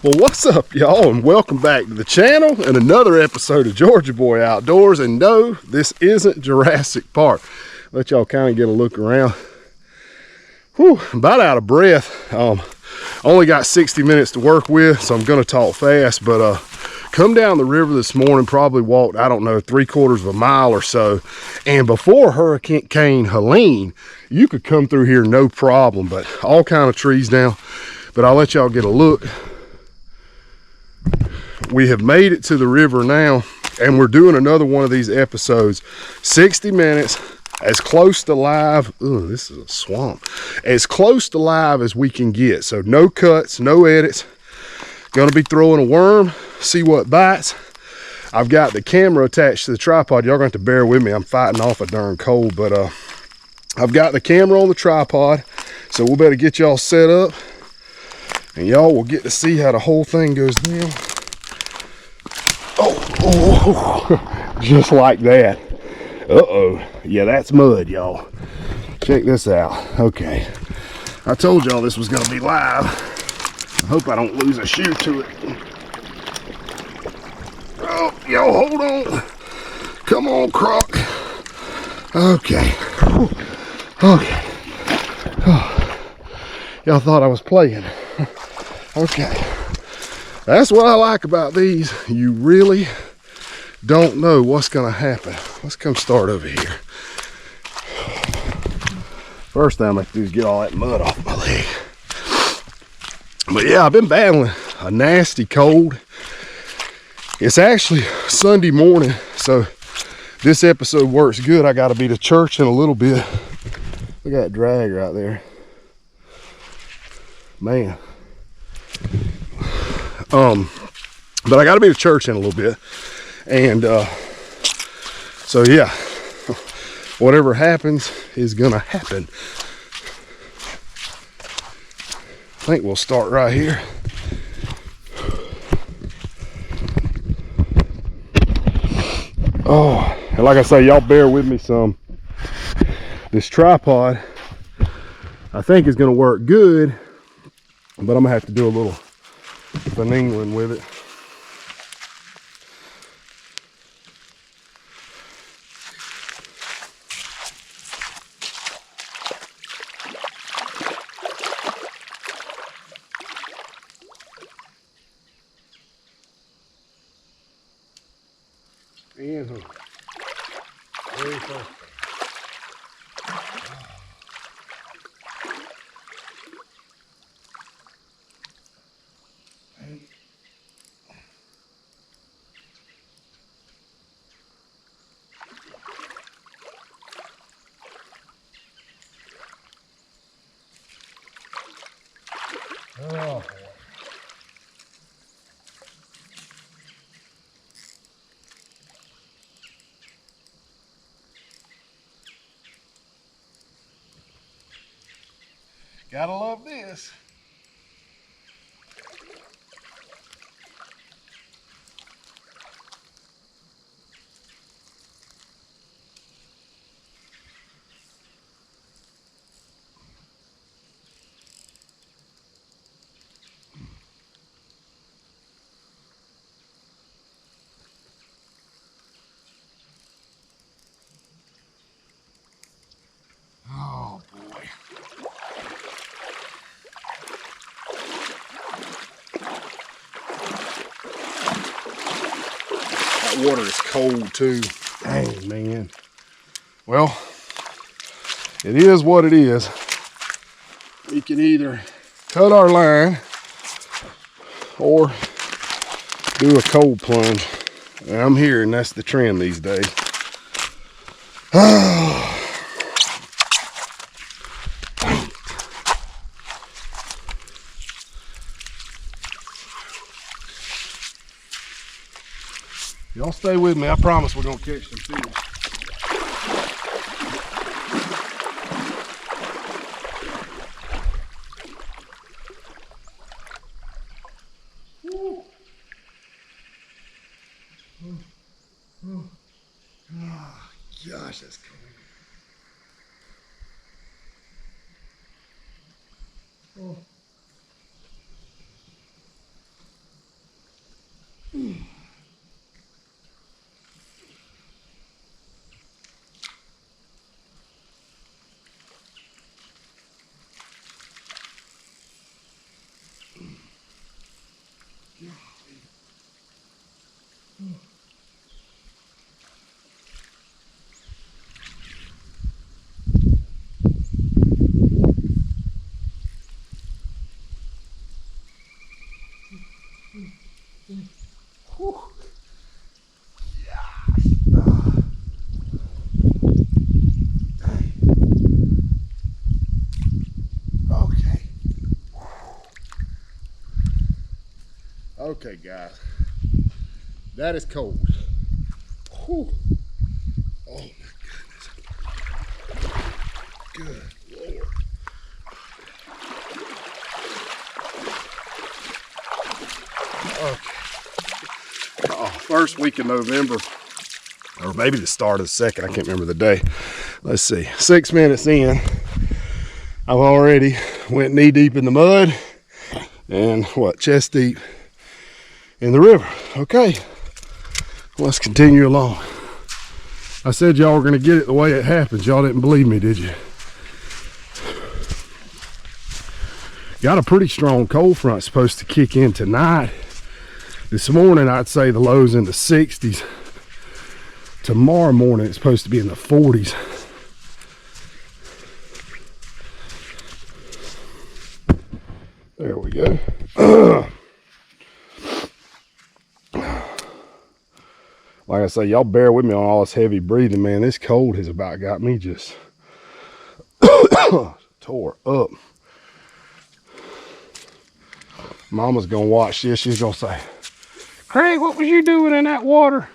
Well, what's up, y'all, and welcome back to the channel and another episode of Georgia Boy Outdoors. And no, this isn't Jurassic Park. Let y'all kind of get a look around. Whew, I'm about out of breath. Only got 60 minutes to work with, so I'm gonna talk fast. But come down the river this morning, probably walked, I don't know, 3/4 of a mile or so. And before Hurricane Helene, you could come through here no problem, but all kind of trees now. But I'll let y'all get a look. We have made it to the river now, and we're doing another one of these episodes. 60 minutes, as close to live. Ooh, this is a swamp. As close to live as we can get. So no cuts, no edits. Gonna be throwing a worm, see what bites. I've got the camera attached to the tripod. Y'all gonna have to bear with me. I'm fighting off a darn cold, but I've got the camera on the tripod, so we'll better get y'all set up, and y'all will get to see how the whole thing goes down. Oh, just like that. Uh-oh. Yeah, that's mud, y'all. Check this out. Okay. I told y'all this was going to be live. I hope I don't lose a shoe to it. Oh, y'all, hold on. Come on, Croc. Okay. Okay. Oh. Y'all thought I was playing. Okay. That's what I like about these. You really don't know what's gonna happen. Let's come start over here. First thing I'm gonna do is get all that mud off my leg. But yeah, I've been battling a nasty cold. It's actually Sunday morning, so this episode works good. I gotta be to church in a little bit. Look at that drag right there. Man. But I got to be to church in a little bit, and so yeah, whatever happens is gonna happen. I think we'll start right here. Oh, and like I say, y'all bear with me some. This tripod I think is gonna work good, but I'm gonna have to do a little finagling with it. And very first. Oh, gotta love this. Oh boy. That water is cold too. Dang, man. Well, it is what it is. We can either cut our line or do a cold plunge. And I'm here, and that's the trend these days. Y'all stay with me. I promise we're gonna catch some fish. Woo. Oh, gosh, that's cold. Oh. Okay, guys, that is cold. Whew. Oh my goodness. Good Lord. Okay. First week of November, or maybe the start of the second, I can't remember the day. Let's see, 6 minutes in, I've already went knee deep in the mud and what, chest deep in the river. Okay, let's continue along. I said y'all were gonna get it the way it happens. Y'all didn't believe me, did you? Got a pretty strong cold front supposed to kick in tonight. This morning, I'd say the low's in the 60s. Tomorrow morning, it's supposed to be in the 40s. There we go. Like I say, y'all bear with me on all this heavy breathing, man. This cold has about got me just tore up. Mama's gonna watch this. She's gonna say, Craig, what was you doing in that water?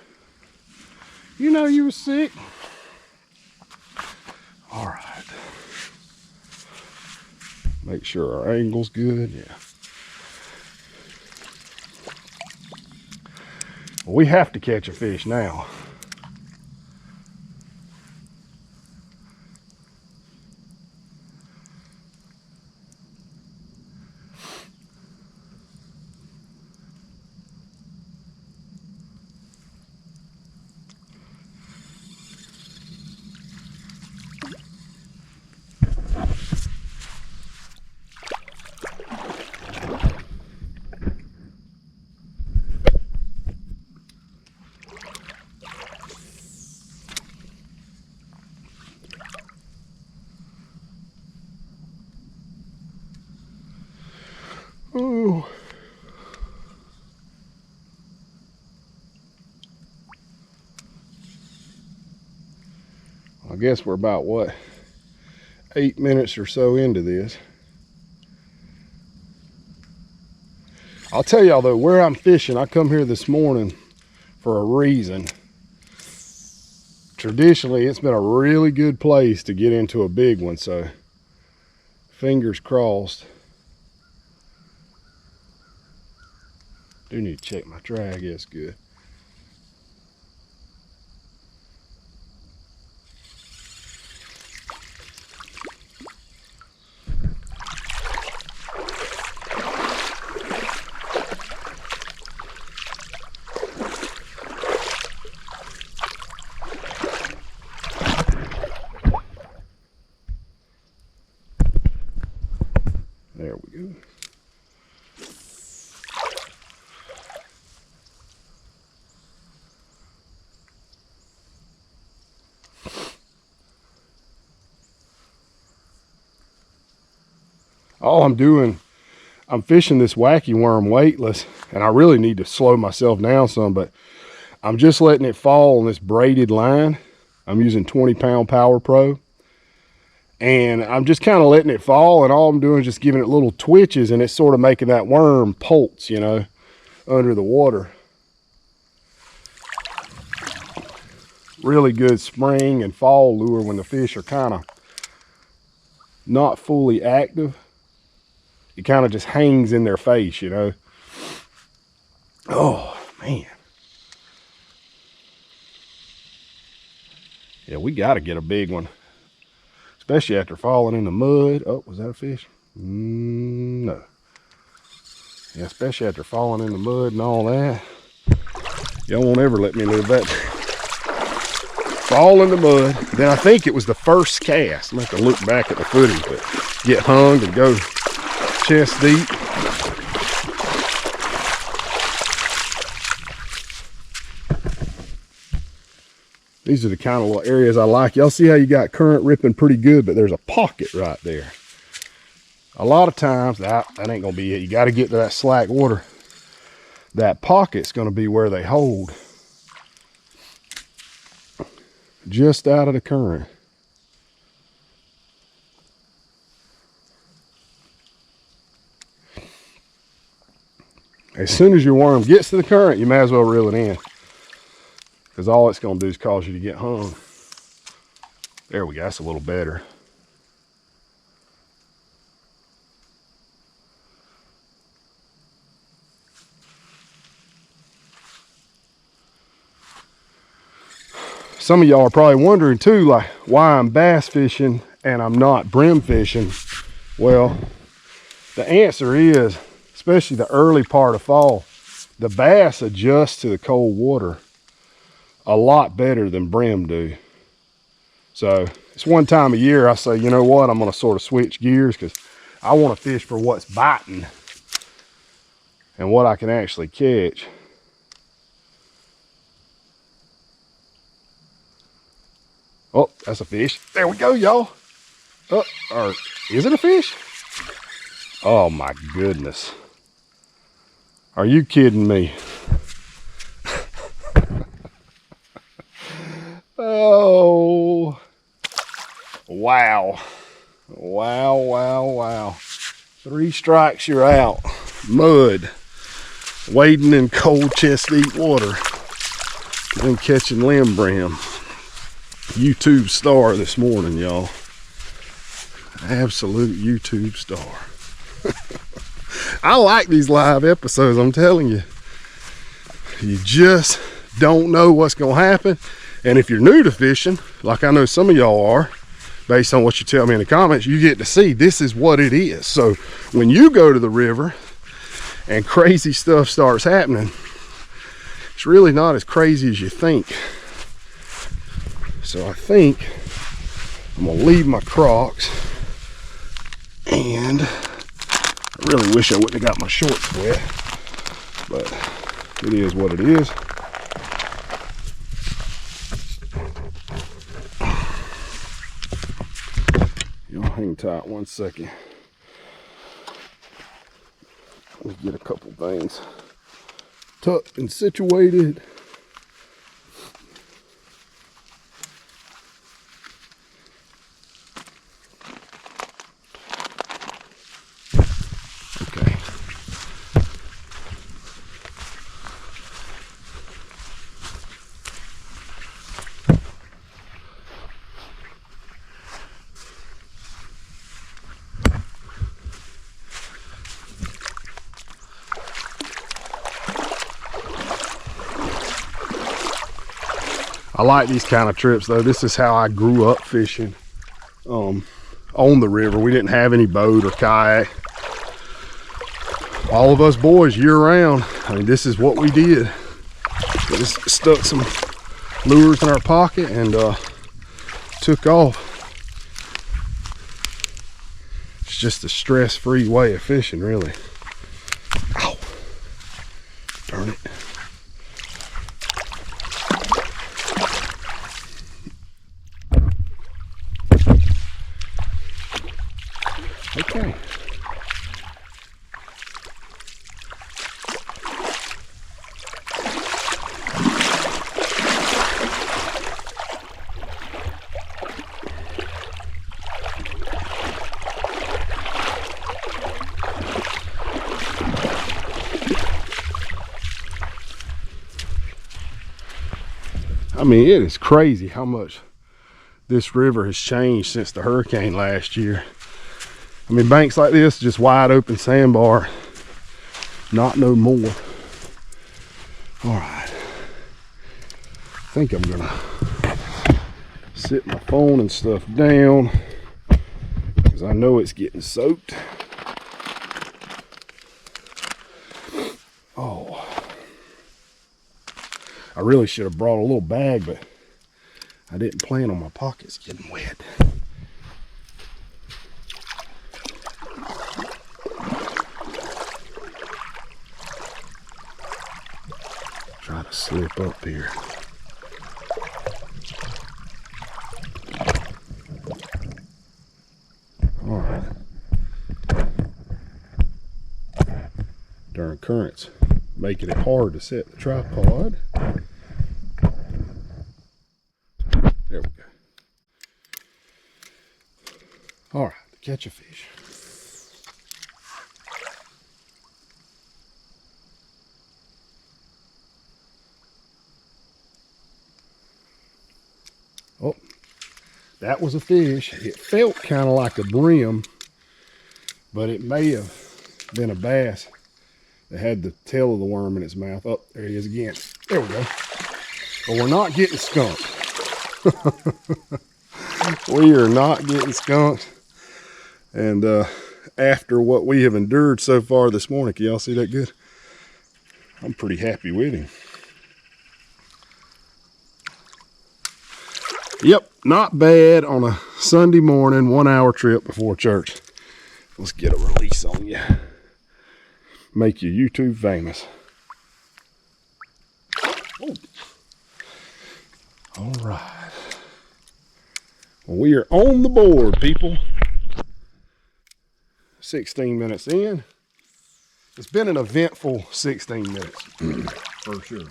You know you were sick. All right. Make sure our angle's good, yeah. We have to catch a fish now. Ooh. I guess we're about, what, 8 minutes or so into this. I'll tell y'all though, where I'm fishing, I come here this morning for a reason. Traditionally, it's been a really good place to get into a big one, so fingers crossed. Do need to check my drag, it's good. There we go. All I'm doing, I'm fishing this wacky worm weightless, and I really need to slow myself down some, but I'm just letting it fall on this braided line. I'm using 20-pound Power Pro, and I'm just kind of letting it fall, and all I'm doing is just giving it little twitches, and it's sort of making that worm pulse, you know, under the water. Really good spring and fall lure when the fish are kind of not fully active. It kind of just hangs in their face, you know. Oh, man. Yeah, we got to get a big one. Especially after falling in the mud. Oh, was that a fish? No. Yeah, especially after falling in the mud and all that. Y'all won't ever let me live that. Fall in the mud. Then I think it was the first cast. I'm going to have to look back at the footage, but get hung and go chest deep. These are the kind of little areas I like. Y'all see how you got current ripping pretty good, but there's a pocket right there. A lot of times, that ain't gonna be it. You gotta get to that slack water. That pocket's gonna be where they hold. Just out of the current. As soon as your worm gets to the current, you may as well reel it in. Because all it's going to do is cause you to get hung. There we go, that's a little better. Some of y'all are probably wondering too, like, why I'm bass fishing and I'm not brim fishing. Well, the answer is, especially the early part of fall, the bass adjust to the cold water a lot better than brim do. So it's one time a year I say, you know what, I'm going to sort of switch gears because I want to fish for what's biting and what I can actually catch. Oh, that's a fish. There we go, y'all. Oh, or is it a fish? Oh my goodness. Are you kidding me? Oh, wow. Wow, wow, wow. 3 strikes, you're out. Mud. Wading in cold chest deep water. Then catching limb brim. YouTube star this morning, y'all. Absolute YouTube star. I like these live episodes, I'm telling you. You just don't know what's going to happen. And if you're new to fishing, like I know some of y'all are, based on what you tell me in the comments, you get to see this is what it is. So when you go to the river and crazy stuff starts happening, it's really not as crazy as you think. So I think I'm gonna leave my Crocs, and I really wish I wouldn't have got my shorts wet, but it is what it is. Y'all hang tight 1 second. Let me get a couple things tucked and situated. Okay. I like these kind of trips though. This is how I grew up fishing on the river. We didn't have any boat or kayak. All of us boys year round, I mean, this is what we did. We just stuck some lures in our pocket and took off. It's just a stress-free way of fishing, really. Ow, darn it. Okay. I mean, it is crazy how much this river has changed since the hurricane last year. I mean, banks like this, just wide open sandbar, not no more. All right, I think I'm gonna sit my phone and stuff down because I know it's getting soaked. Oh, I really should have brought a little bag, but I didn't plan on my pockets getting wet. Try to slip up here. All right. Darn currents making it hard to set the tripod. There we go. All right, to catch a fish. Oh, that was a fish. It felt kind of like a brim, but it may have been a bass that had the tail of the worm in its mouth. Oh, there he is again. There we go. But we're not getting skunked. We are not getting skunked. And after what we have endured so far this morning, can y'all see that good? I'm pretty happy with him. Yep, not bad on a Sunday morning, 1 hour trip before church. Let's get a release on you. Make you YouTube famous. Oh. All right. Well, we are on the board, people. 16 minutes in. It's been an eventful 16 minutes, for sure.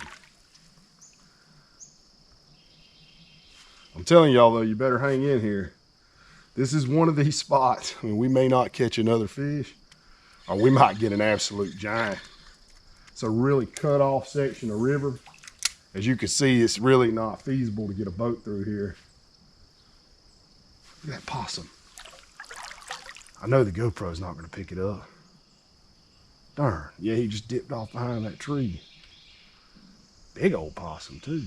I'm telling y'all though, you better hang in here. This is one of these spots. I mean, we may not catch another fish, or we might get an absolute giant. It's a really cut off section of river. As you can see, it's really not feasible to get a boat through here. Look at that possum. I know the GoPro's not gonna pick it up. Darn, yeah, he just dipped off behind that tree. Big old possum too.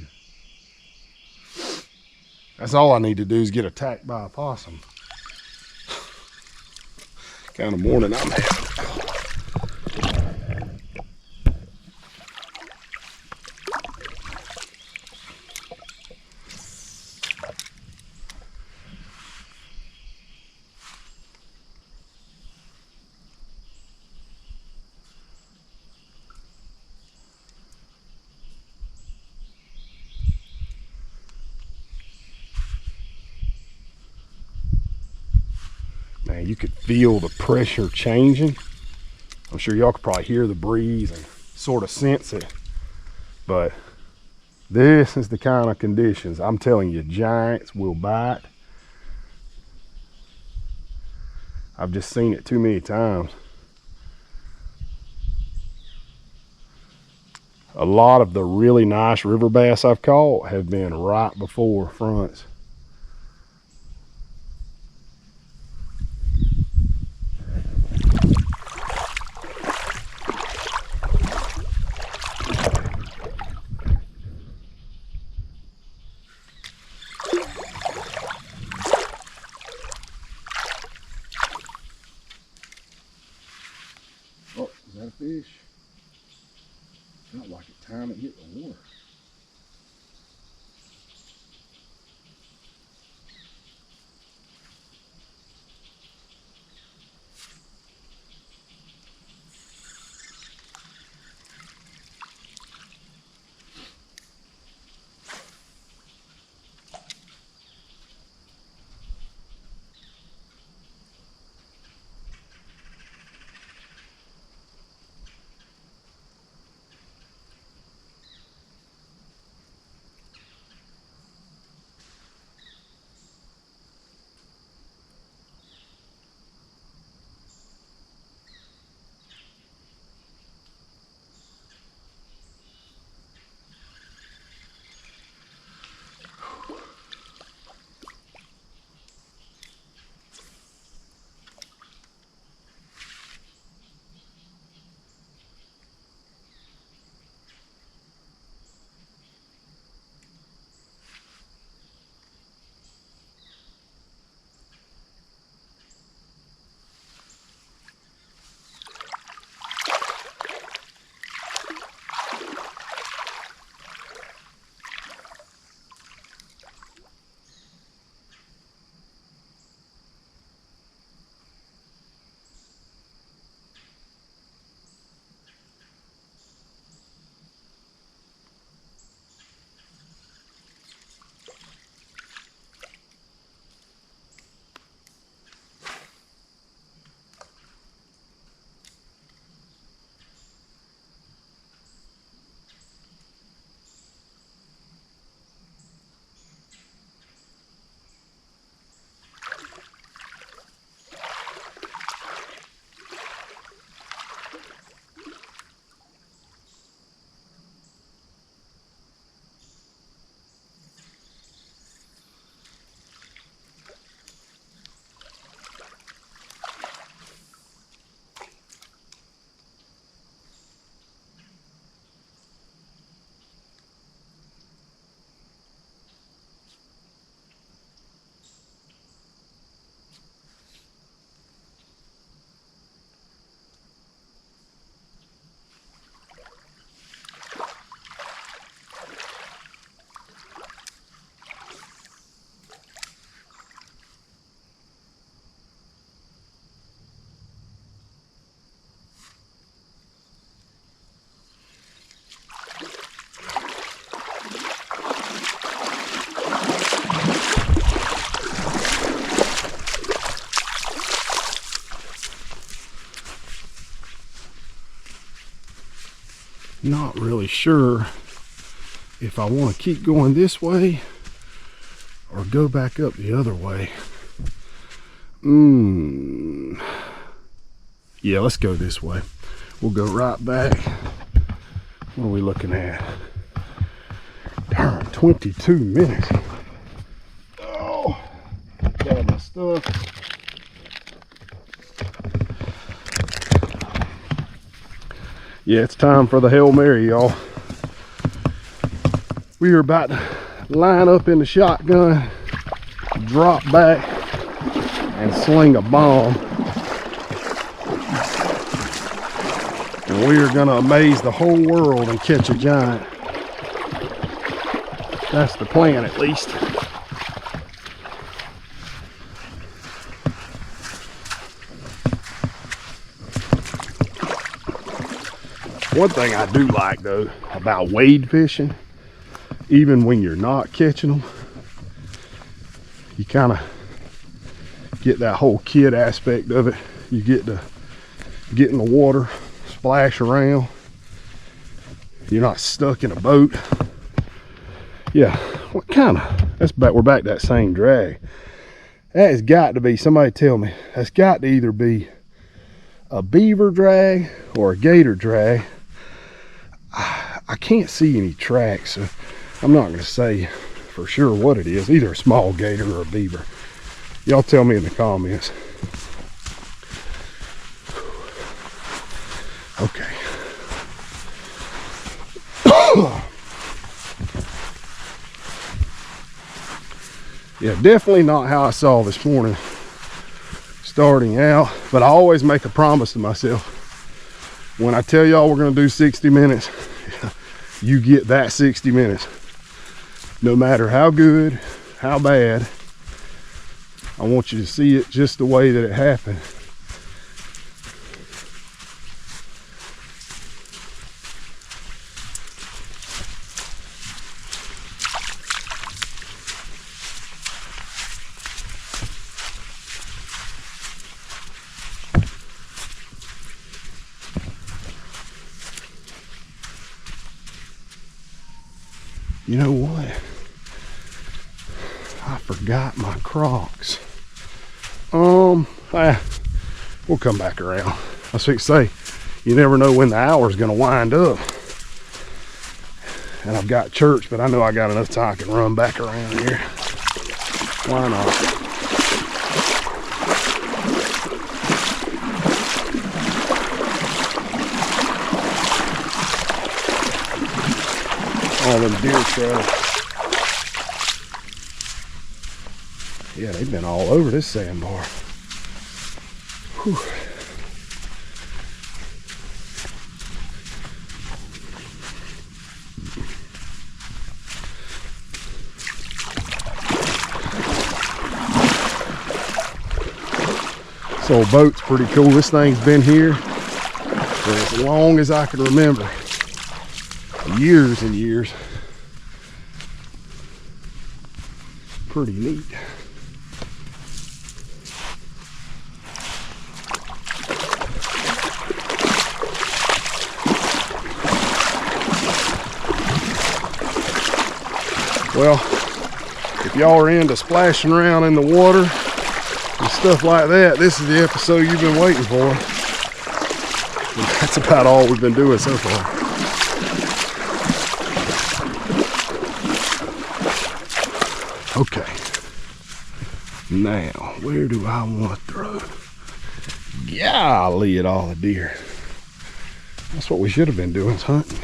That's all I need to do is get attacked by a possum. Kind of morning I'm having. Man, you could feel the pressure changing. I'm sure y'all could probably hear the breeze and sort of sense it. But this is the kind of conditions. I'm telling you, giants will bite. I've just seen it too many times. A lot of the really nice river bass I've caught have been right before fronts. Oh, is that a fish? Felt like it time it hit the water. Not really sure if I want to keep going this way or go back up the other way. Yeah, let's go this way. We'll go right back. What are we looking at? Darn, 22 minutes. Oh, got my stuff. Yeah, it's time for the Hail Mary, y'all. We are about to line up in the shotgun, drop back, and sling a bomb. And we are gonna amaze the whole world and catch a giant. That's the plan, at least. One thing I do like, though, about wade fishing, even when you're not catching them, you kind of get that whole kid aspect of it. You get to get in the water, splash around. You're not stuck in a boat. Yeah, what kind of, we're back to that same drag. That has got to be, somebody tell me, that's got to either be a beaver drag or a gator drag. I can't see any tracks, so I'm not going to say for sure what it is. Either a small gator or a beaver. Y'all tell me in the comments. Okay. Yeah, definitely not how I saw this morning starting out, but I always make a promise to myself. When I tell y'all we're gonna do 60 minutes, you get that 60 minutes. No matter how good, how bad, I want you to see it just the way that it happened. You know what? I forgot my Crocs. We'll come back around. I was fixing to say, you never know when the hour's gonna wind up. And I've got church, but I know I got enough time I can run back around here. Why not? All them deer trails. Yeah, they've been all over this sandbar. Whew. This old boat's pretty cool. This thing's been here for as long as I can remember. Years and years. Pretty neat. Well, if y'all are into splashing around in the water and stuff like that, this is the episode you've been waiting for. And that's about all we've been doing so far. Okay, now where do I want to throw? Golly, at all the deer. That's what we should have been doing, is hunting.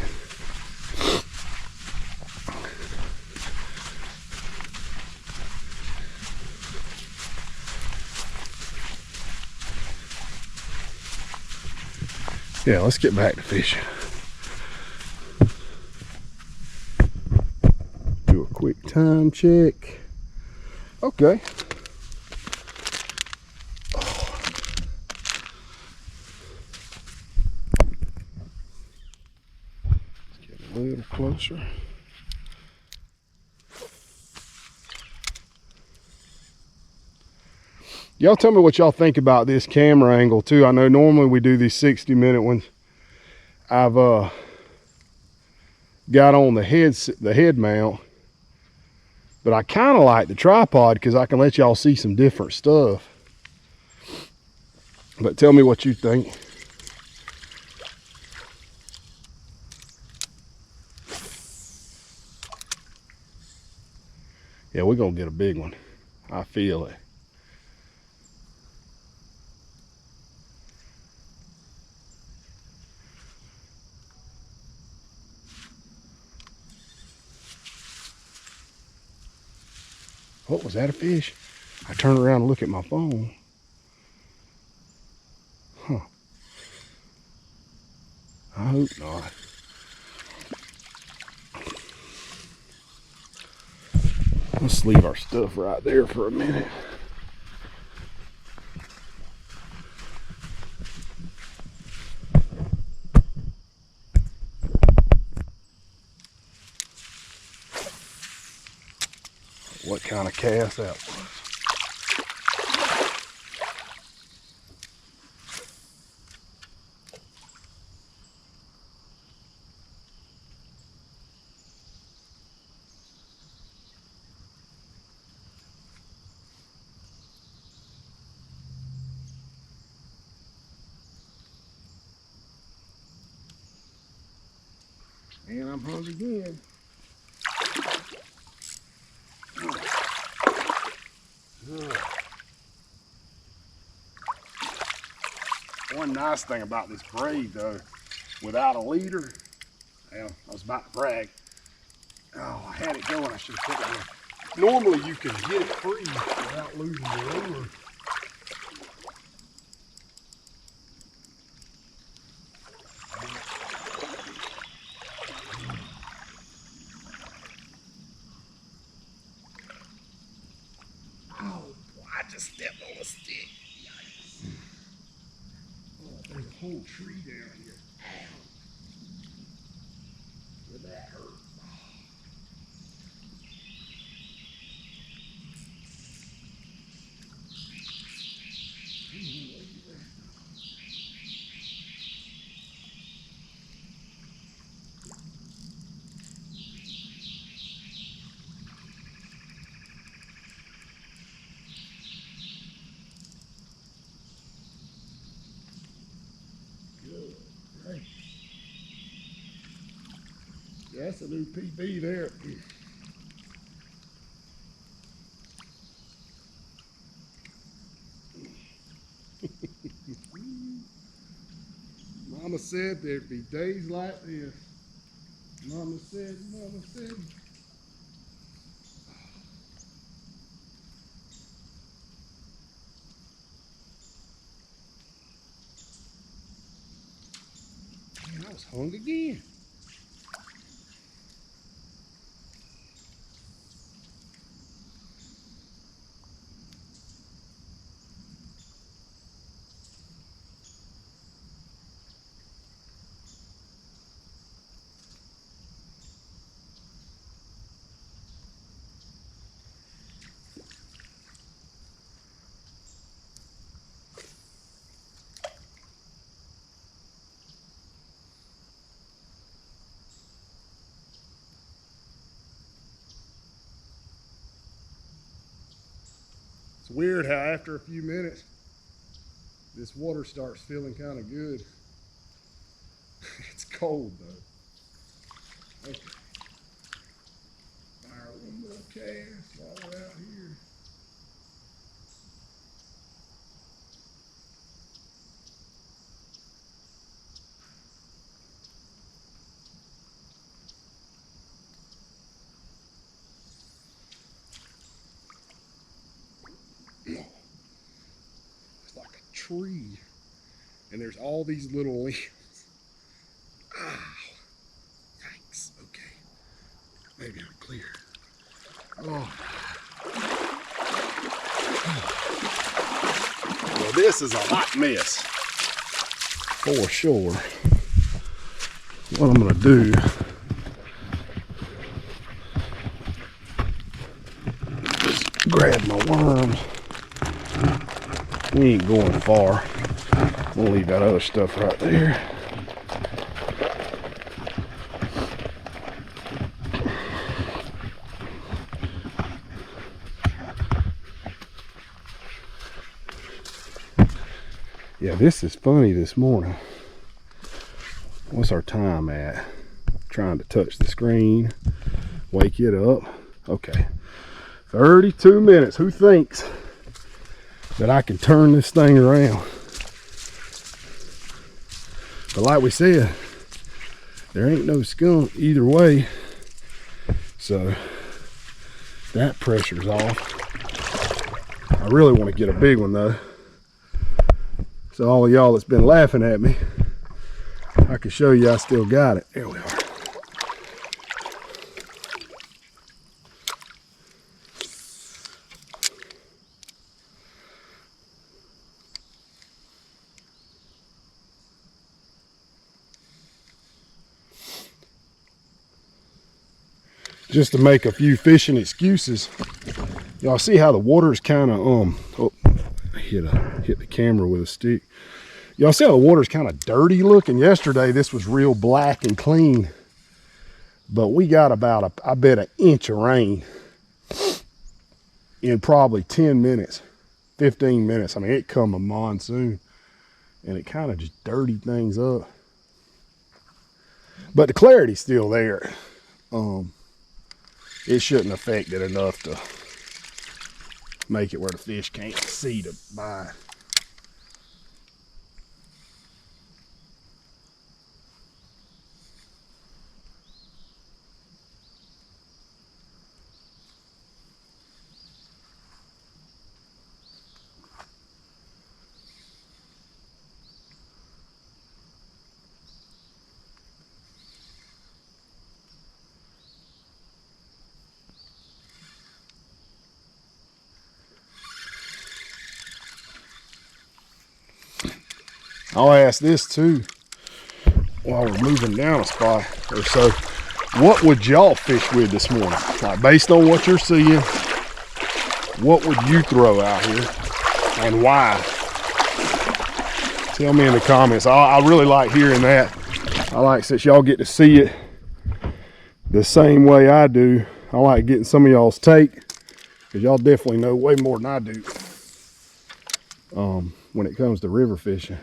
Yeah, let's get back to fishing. Do a quick time check. Okay. Let's get a little closer. Y'all tell me what y'all think about this camera angle too. I know normally we do these 60-minute ones. I've got on the head mount. But I kind of like the tripod because I can let y'all see some different stuff. But tell me what you think. Yeah, we're gonna get a big one. I feel it. Oh, was that a fish? I turn around and look at my phone. Huh. I hope not. Let's leave our stuff right there for a minute. What kind of cast that was? And I'm hungry again. One nice thing about this braid though, without a leader, well, I was about to brag. Oh, I had it going, I should have put it in. Normally you can get it free without losing your lure. Oh, boy, I just stepped on a stick. Yikes. Oh, there's a whole tree down here. Ow. Did that hurt? Right. Yeah, that's a new PB there. Mama said there'd be days like this. Mama said. Man, I was hungry again. It's weird how after a few minutes, this water starts feeling kind of good. It's cold though. Okay. Fire one more cast while we're out here. It's like a tree, and there's all these little limbs. Ow. Yikes. Okay. Maybe I'm clear. Oh. Well, this is a hot mess. For sure. What I'm gonna do, just grab my worms. We ain't going far. We'll leave that other stuff right there. Yeah, this is funny this morning. What's our time at? Trying to touch the screen, wake it up. Okay, 32 minutes. Who thinks that I can turn this thing around? But like we said, there ain't no skunk either way. So that pressure's off. I really want to get a big one though. So all of y'all that's been laughing at me, I can show you I still got it. There we are. Just to make a few fishing excuses. Y'all see how the water is kind of oh, hit the camera with a stick. Y'all see how the water's kind of dirty looking? Yesterday this was real black and clean, but we got about I bet an inch of rain in probably 10 minutes, 15 minutes. I mean, it come a monsoon and it kind of just dirtied things up, but the clarity's still there. It shouldn't affect it enough to make it where the fish can't see to bite. I'll ask this too while we're moving down a spot or so. What would y'all fish with this morning? Like, based on what you're seeing, what would you throw out here and why? Tell me in the comments. I really like hearing that. I like, since y'all get to see it the same way I do, I like getting some of y'all's take, because y'all definitely know way more than I do when it comes to river fishing.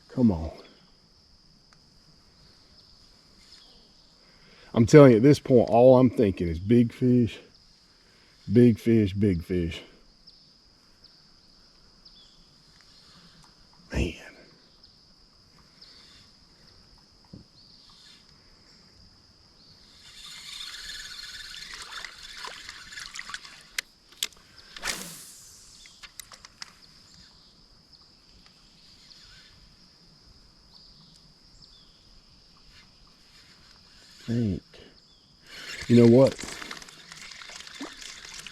Come on. I'm telling you, at this point, all I'm thinking is big fish, big fish, big fish. Man. Think. You know what?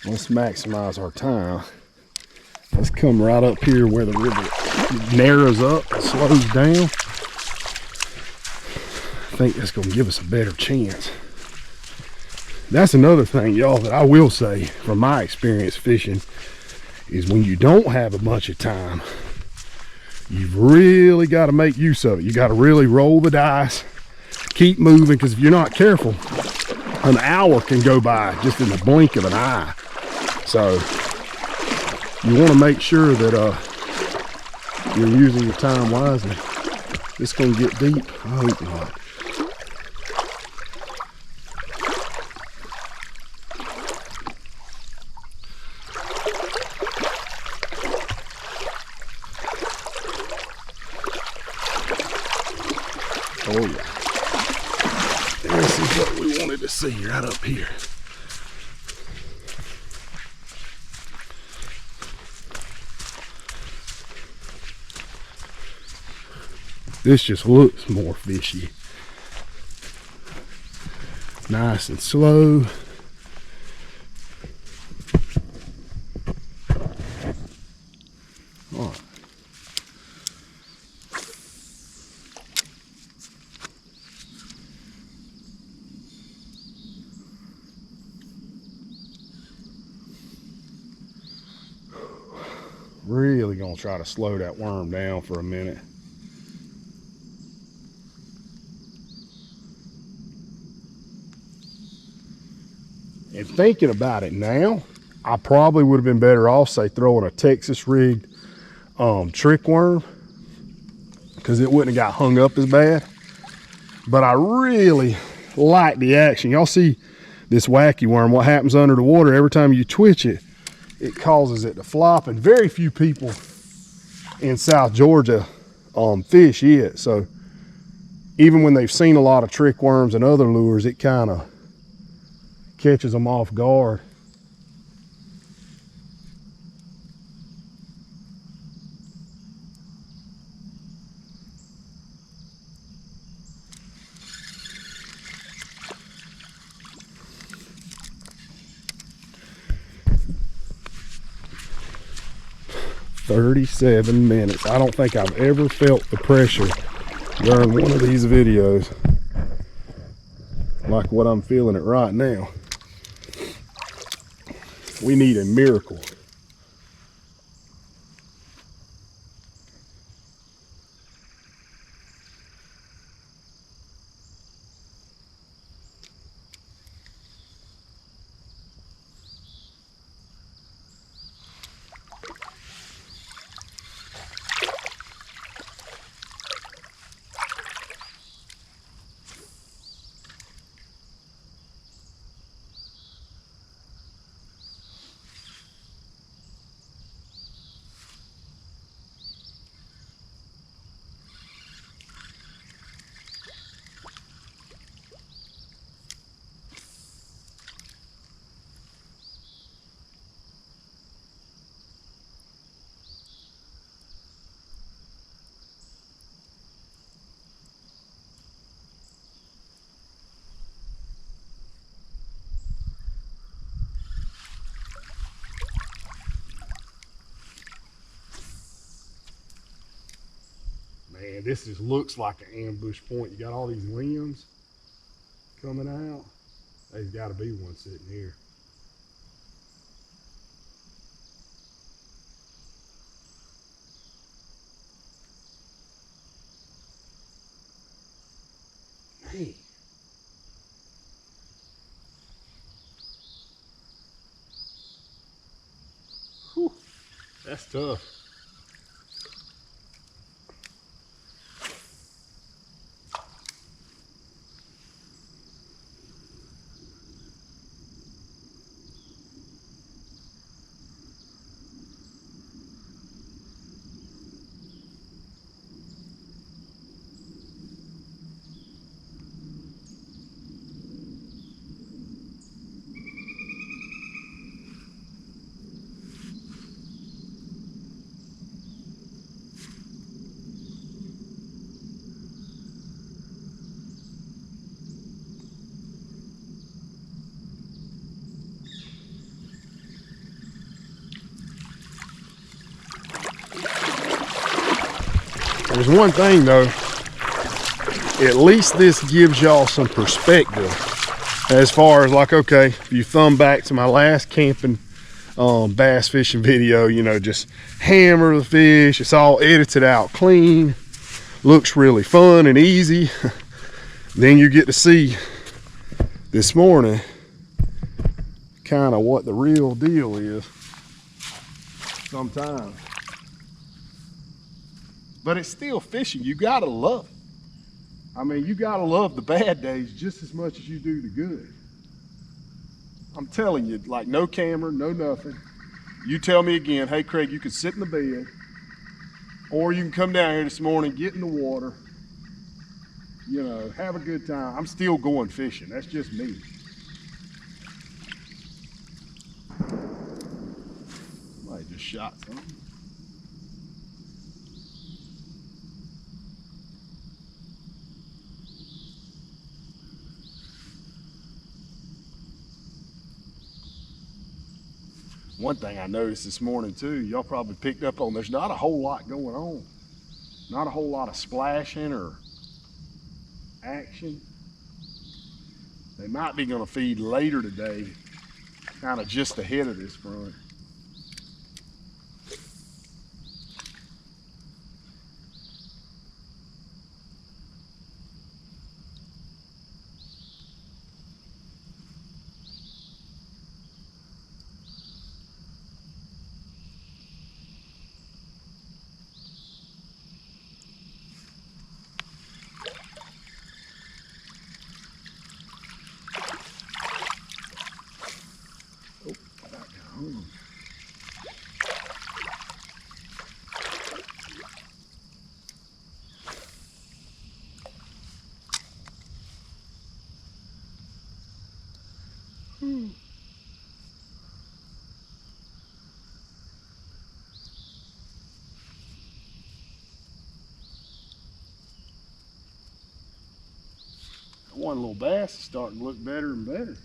Let's maximize our time. Let's come right up here where the river narrows up and slows down. I think that's going to give us a better chance. That's another thing, y'all, that I will say from my experience fishing is when you don't have a bunch of time, you've really got to make use of it. You got to really roll the dice. Keep moving, because if you're not careful, an hour can go by just in the blink of an eye. So you want to make sure that you're using your time wisely. It's going to get deep. I hope not. Oh yeah. This is what we wanted to see right up here. This just looks more fishy. Nice and slow. All right. Really gonna try to slow that worm down for a minute. And thinking about it now, I probably would have been better off, say, throwing a Texas rigged trick worm, because it wouldn't have got hung up as bad. But I really like the action. Y'all see this wacky worm, what happens under the water, every time you twitch it, it causes it to flop. And very few people in South Georgia fish it. So even when they've seen a lot of trick worms and other lures, it kind of catches them off guard. "37 minutes. I don't think I've ever felt the pressure during one of these videos like what I'm feeling it right now. We need a miracle. Man, this just looks like an ambush point. You got all these limbs coming out. There's got to be one sitting here. Man. Whew, that's tough. There's one thing though, at least this gives y'all some perspective as far as like, okay, if you thumb back to my last camping bass fishing video, you know, just hammer the fish, it's all edited out clean, looks really fun and easy. Then you get to see this morning kind of what the real deal is sometimes. But it's still fishing. You gotta love it. I mean, you gotta love the bad days just as much as you do the good. I'm telling you, like no camera, no nothing. You tell me again, hey Craig, you can sit in the bed, or you can come down here this morning, get in the water, you know, have a good time. I'm still going fishing. That's just me. Somebody just shot something. One thing I noticed this morning too, y'all probably picked up on, there's not a whole lot going on. Not a whole lot of splashing or action. They might be gonna feed later today, kind of just ahead of this front. One little bass is starting to look better and better.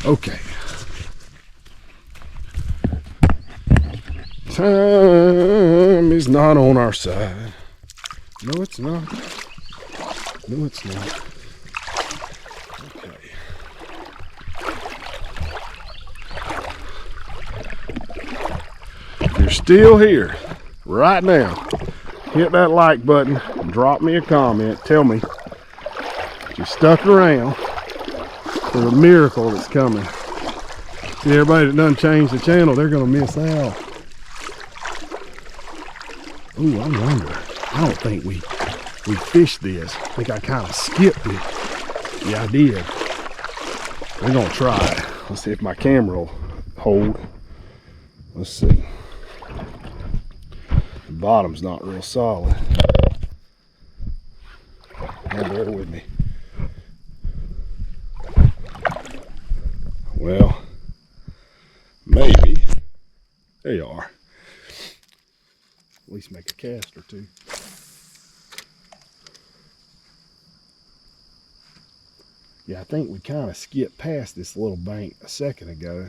Okay. Time is not on our side. No, it's not. No, it's not. Okay. If you're still here right now, hit that like button and drop me a comment. Tell me if you stuck around for the miracle that's coming. See, everybody that done changed the channel, they're gonna miss out. Ooh, I wonder. I don't think we fished this. I think I kind of skipped it. Yeah, I did. We're gonna try it. Let's see if my camera will hold. Let's see. The bottom's not real solid. Now bear with me. Well, maybe. There you are. At least make a cast or two. Yeah, I think we kind of skipped past this little bank a second ago.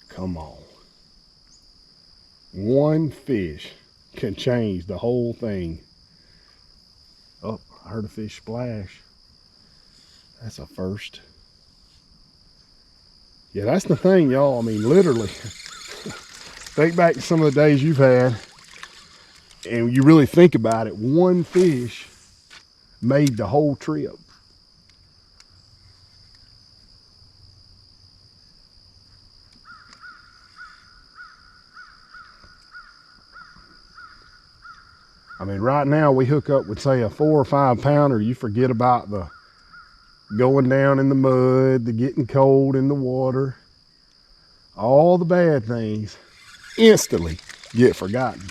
Come on. One fish can change the whole thing. Oh, I heard a fish splash. That's a first. Yeah, that's the thing, y'all. I mean, literally, think back to some of the days you've had, and you really think about it, one fish made the whole trip. I mean, right now we hook up with, say, a 4 or 5 pounder. You forget about the going down in the mud, the getting cold in the water. All the bad things instantly get forgotten.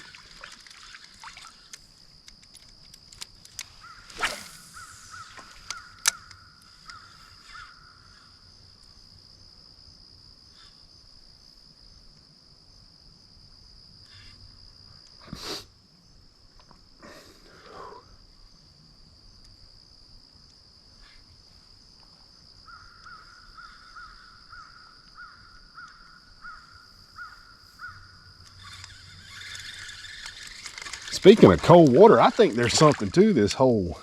Speaking of cold water, I think there's something to this whole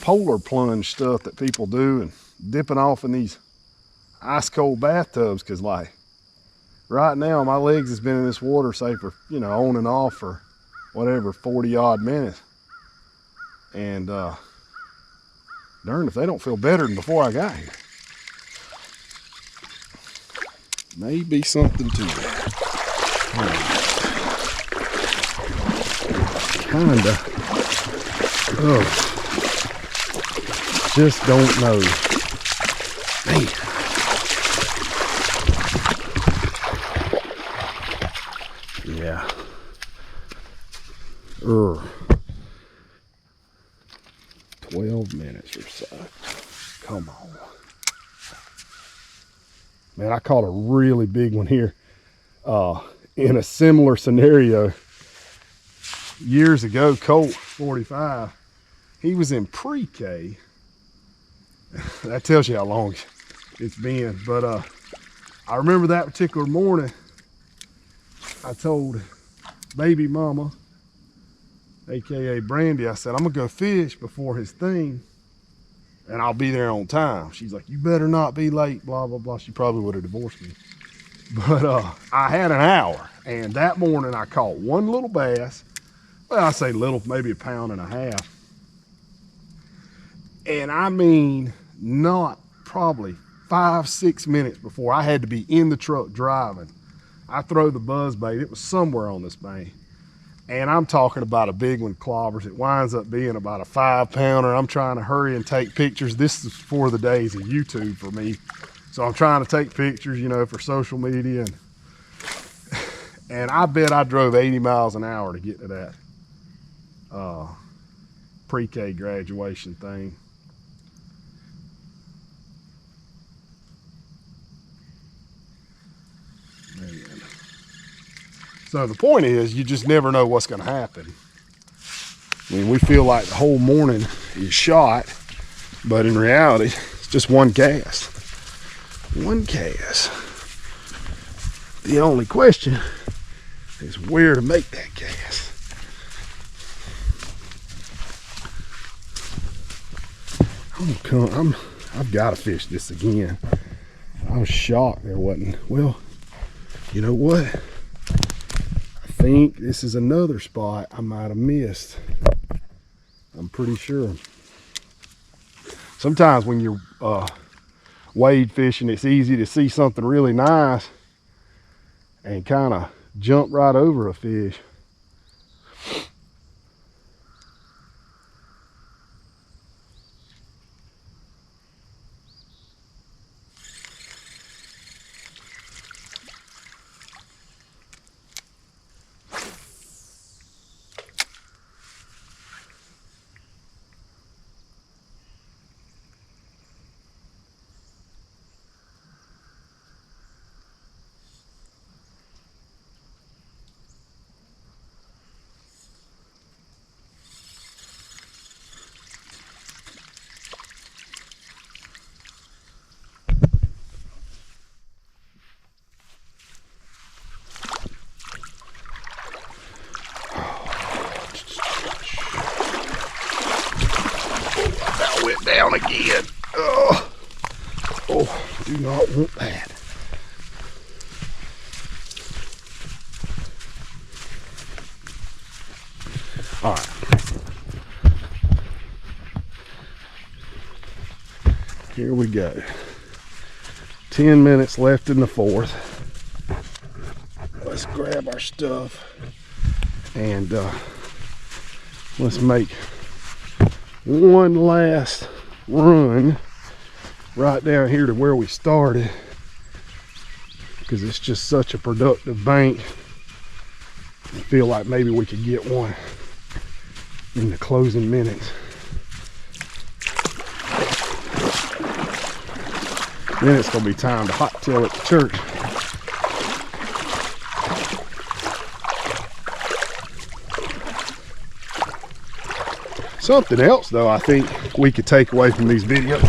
polar plunge stuff that people do and dipping off in these ice cold bathtubs, because like right now my legs has been in this water, say, for, you know, on and off for whatever 40 odd minutes, and darn if they don't feel better than before I got here. Maybe something to that. Kinda. Oh, just don't know. Man. Yeah. 12 minutes or so. Come on. Man, I caught a really big one here in a similar scenario. Years ago, Colt 45, he was in pre-K. That tells you how long it's been. But I remember that particular morning, I told baby mama, AKA Brandy, I said, I'm gonna go fish before his thing and I'll be there on time. She's like, you better not be late, blah, blah, blah. She probably would have divorced me. But I had an hour, and that morning I caught one little bass. Well, I say little, maybe 1.5 pounds. And I mean, not probably 5-6 minutes before I had to be in the truck driving, I throw the buzz bait. It was somewhere on this bank. And I'm talking about a big one, clobbers. It winds up being about a 5-pounder. I'm trying to hurry and take pictures. This is for the days of YouTube for me. So I'm trying to take pictures, you know, for social media. And I bet I drove 80 miles an hour to get to that pre-K graduation thing. Man. So the point is, you just never know what's going to happen. I mean, we feel like the whole morning is shot, but in reality, it's just one cast. One cast. The only question is where to make that cast. I've got to fish this again. I was shocked there wasn't. Well, you know what? I think this is another spot I might have missed. I'm pretty sure. Sometimes when you're wade fishing, it's easy to see something really nice and kind of jump right over a fish. Went down again. Oh, do not want that. All right. Here we go. 10 minutes left in the fourth. Let's grab our stuff and let's make one last run right down here to where we started, because it's just such a productive bank. I feel like maybe we could get one in the closing minutes. Then it's gonna be time to hot tail at the church. Something else, though, I think we could take away from these videos.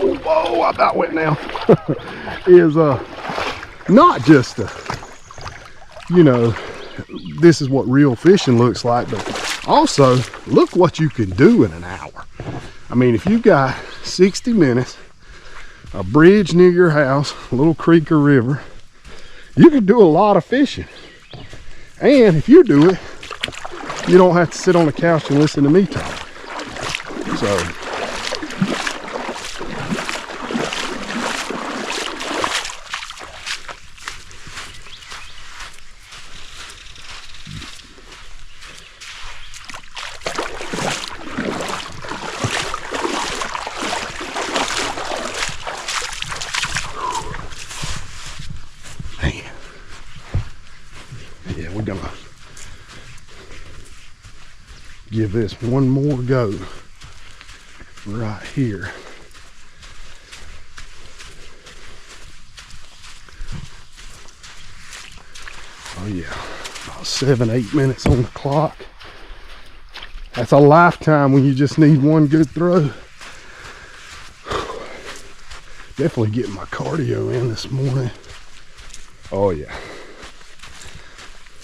Oh, whoa, I about went down. Is not just you know, this is what real fishing looks like, but also look what you can do in an hour. I mean, if you've got 60 minutes, a bridge near your house, a little creek or river, you can do a lot of fishing. And if you do it, you don't have to sit on the couch and listen to me talk. So man, yeah, we're gonna give this one more go. right here. Oh yeah, about 7-8 minutes on the clock. That's a lifetime when you just need one good throw. Definitely getting my cardio in this morning. Oh yeah.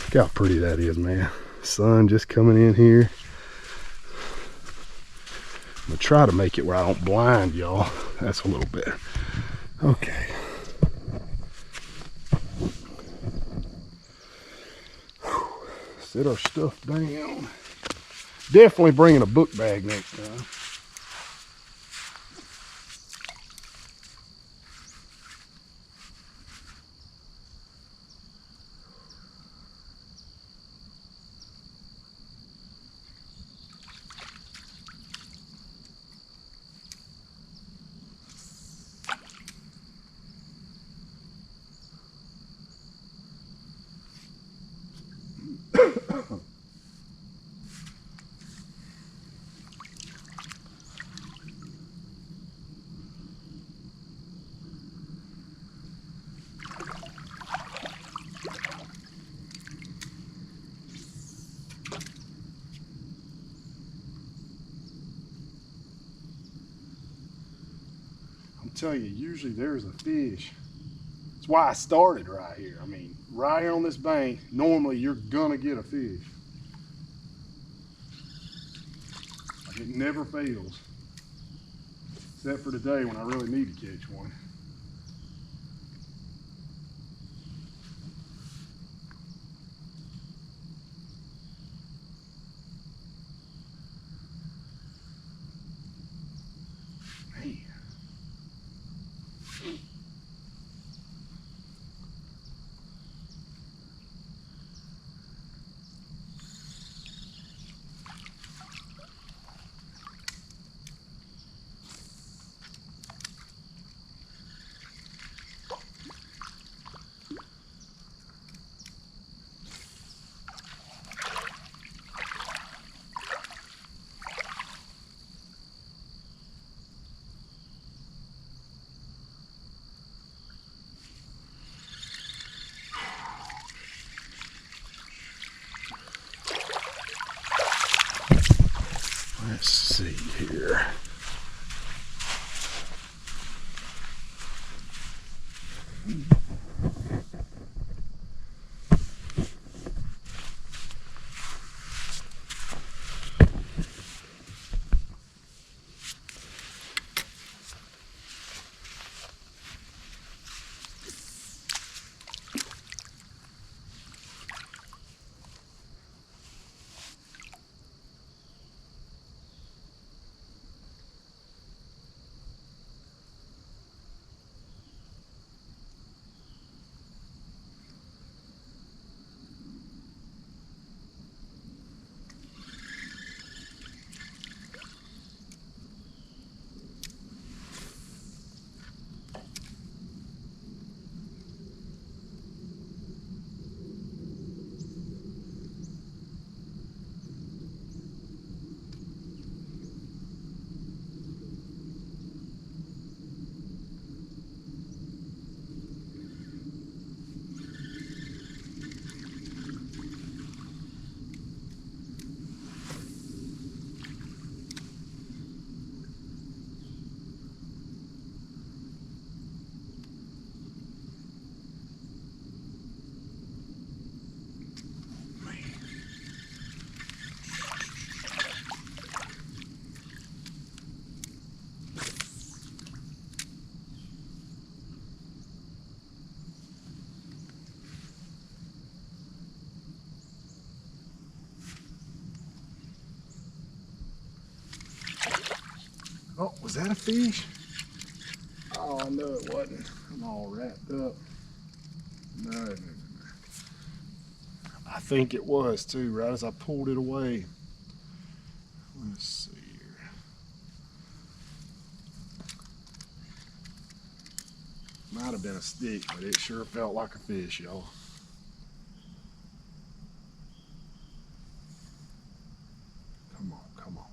Look how pretty that is, man. Sun just coming in here. I'm gonna try to make it where I don't blind y'all. That's a little better. Okay. Set our stuff down. Definitely bringing a book bag next time. I'm telling you, usually there's a fish. That's why I started right here. I mean, right here on this bank, normally you're gonna get a fish. It never fails. Except for today when I really need to catch one. Man. Let's see here. Oh, was that a fish? Oh, I know it wasn't. I'm all wrapped up. No. I think it was too, right as I pulled it away. Let's see here. Might have been a stick, but it sure felt like a fish, y'all. Come on, come on.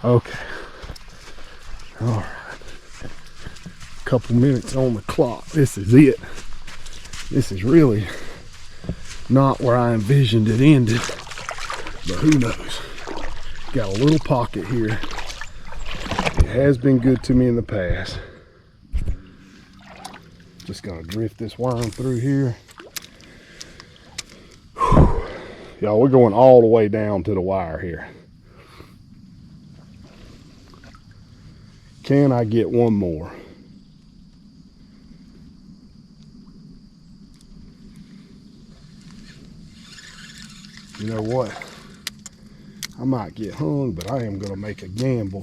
Okay. All right. Couple minutes on the clock. This is it. This is really not where I envisioned it ended, but who knows. Got a little pocket here. It has been good to me in the past. Just gonna drift this worm through here. Y'all, we're going all the way down to the wire here. Can I get one more? You know what? I might get hung, but I am gonna make a gamble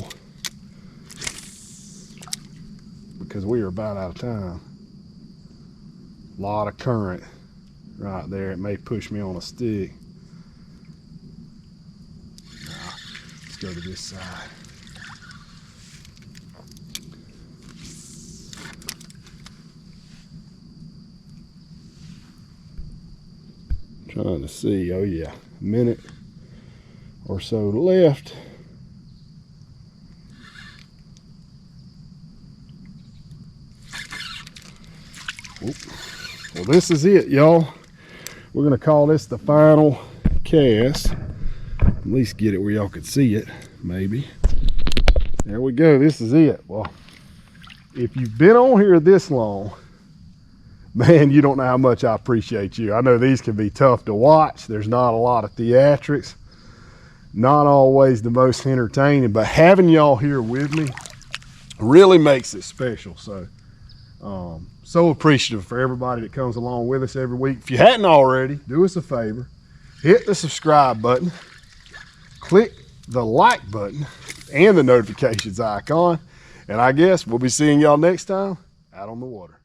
because we are about out of time. A lot of current right there. It may push me on a stick. Nah, let's go to this side. Trying to see. Oh yeah, a minute or so left. Oop. Well, this is it, y'all. We're gonna call this the final cast. At least get it where y'all could see it, maybe. There we go. This is it. Well, if you've been on here this long, man, you don't know how much I appreciate you. I know these can be tough to watch. There's not a lot of theatrics. Not always the most entertaining, but having y'all here with me really makes it special. So appreciative for everybody that comes along with us every week. If you hadn't already, do us a favor. Hit the subscribe button. Click the like button and the notifications icon. And I guess we'll be seeing y'all next time out on the water.